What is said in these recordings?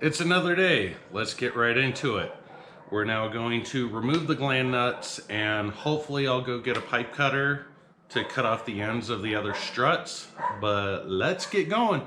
It's another day. Let's get right into it. We're now going to remove the gland nuts and hopefully I'll go get a pipe cutter to cut off the ends of the other struts, but let's get going.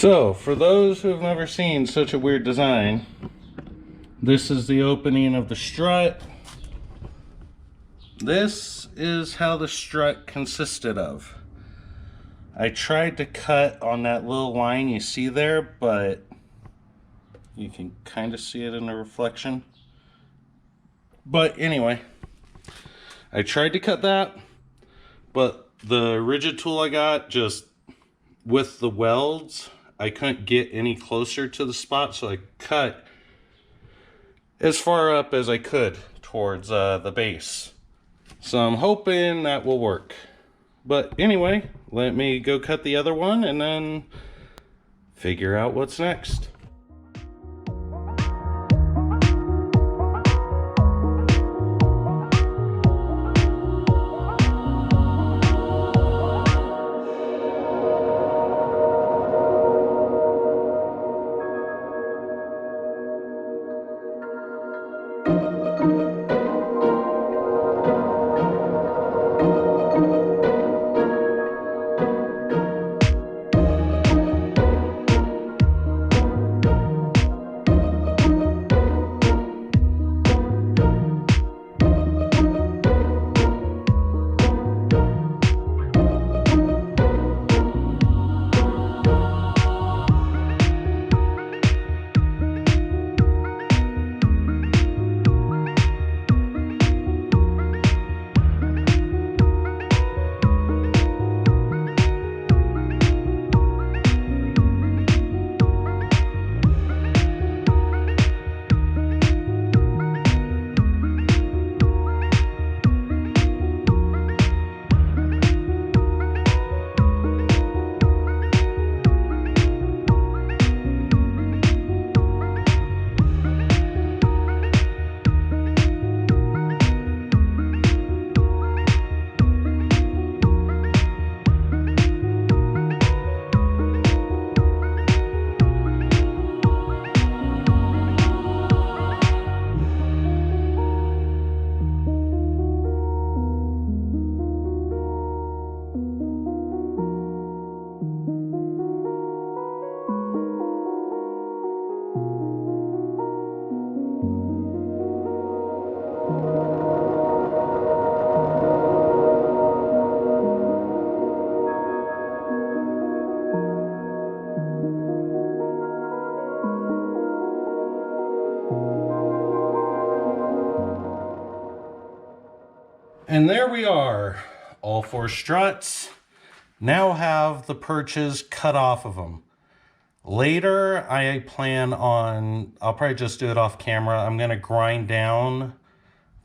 So, for those who have never seen such a weird design, this is the opening of the strut. This is how the strut consisted of. I tried to cut on that little line you see there, but you can kind of see it in the reflection. But anyway, I tried to cut that, but the rigid tool I got, just with the welds, I couldn't get any closer to the spot, so I cut as far up as I could towards the base. So I'm hoping that will work. But anyway, let me go cut the other one and then figure out what's next. And there we are, all four struts now have the perches cut off of them. Later, I plan on, I'll probably just do it off camera, I'm gonna grind down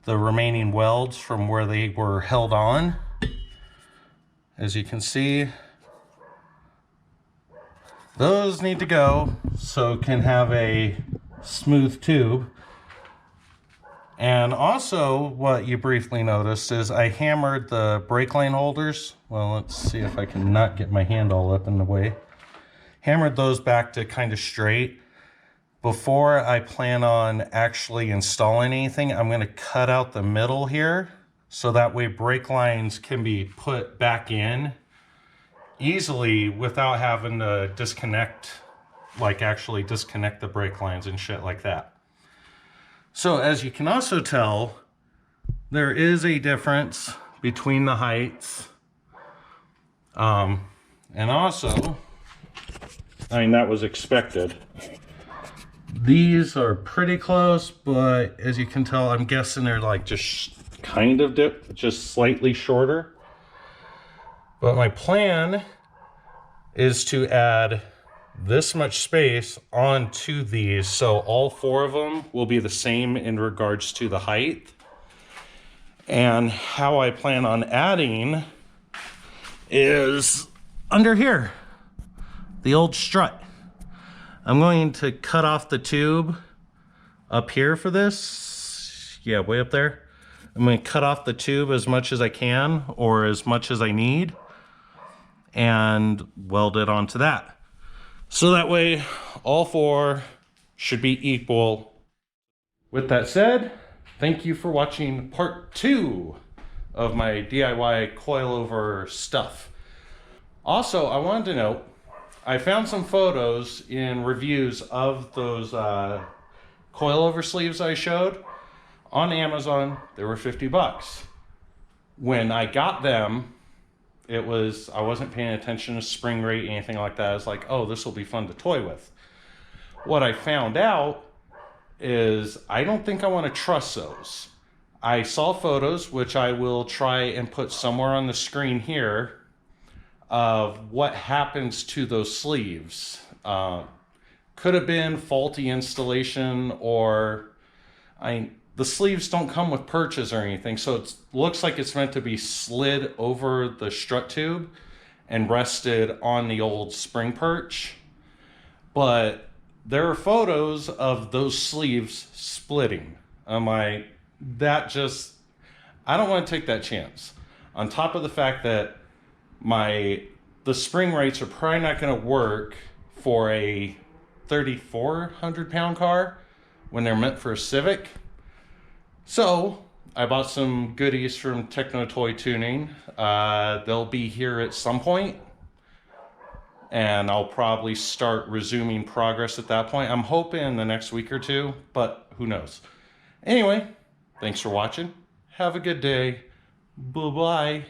the remaining welds from where they were held on. As you can see, those need to go so it can have a smooth tube. And also, what you briefly noticed is I hammered the brake line holders. Well, let's see if I can not get my hand all up in the way. Hammered those back to kind of straight. Before I plan on actually installing anything, I'm going to cut out the middle here, so that way brake lines can be put back in easily without having to disconnect, like actually disconnect the brake lines and shit like that. So as you can also tell, there is a difference between the heights. And also, I mean, that was expected. These are pretty close, but as you can tell, I'm guessing they're like just kind of just slightly shorter. But my plan is to add this much space onto these, so all four of them will be the same in regards to the height. And how I plan on adding is under here, the old strut. I'm going to cut off the tube up here for this. Yeah, way up there. I'm going to cut off the tube as much as I can, or as much as I need, and weld it onto that. So that way, all four should be equal. With that said, thank you for watching part 2 of my DIY coilover stuff. Also, I wanted to note, I found some photos in reviews of those coilover sleeves I showed on Amazon. They were 50 bucks. When I got them, I wasn't paying attention to spring rate, anything like that. I was like, oh, this will be fun to toy with. What I found out is I don't think I want to trust those. I saw photos, which I will try and put somewhere on the screen here, of what happens to those sleeves. Could have been faulty installation, or the sleeves don't come with perches or anything, so it looks like it's meant to be slid over the strut tube and rested on the old spring perch. But there are photos of those sleeves splitting. I'm like, I don't want to take that chance. On top of the fact that the spring rates are probably not going to work for a 3,400 pound car when they're meant for a Civic. So I bought some goodies from Techno Toy Tuning. They'll be here at some point, and I'll probably start resuming progress at that point. I'm hoping in the next week or two, but who knows. Anyway, thanks for watching. Have a good day. Bye-bye.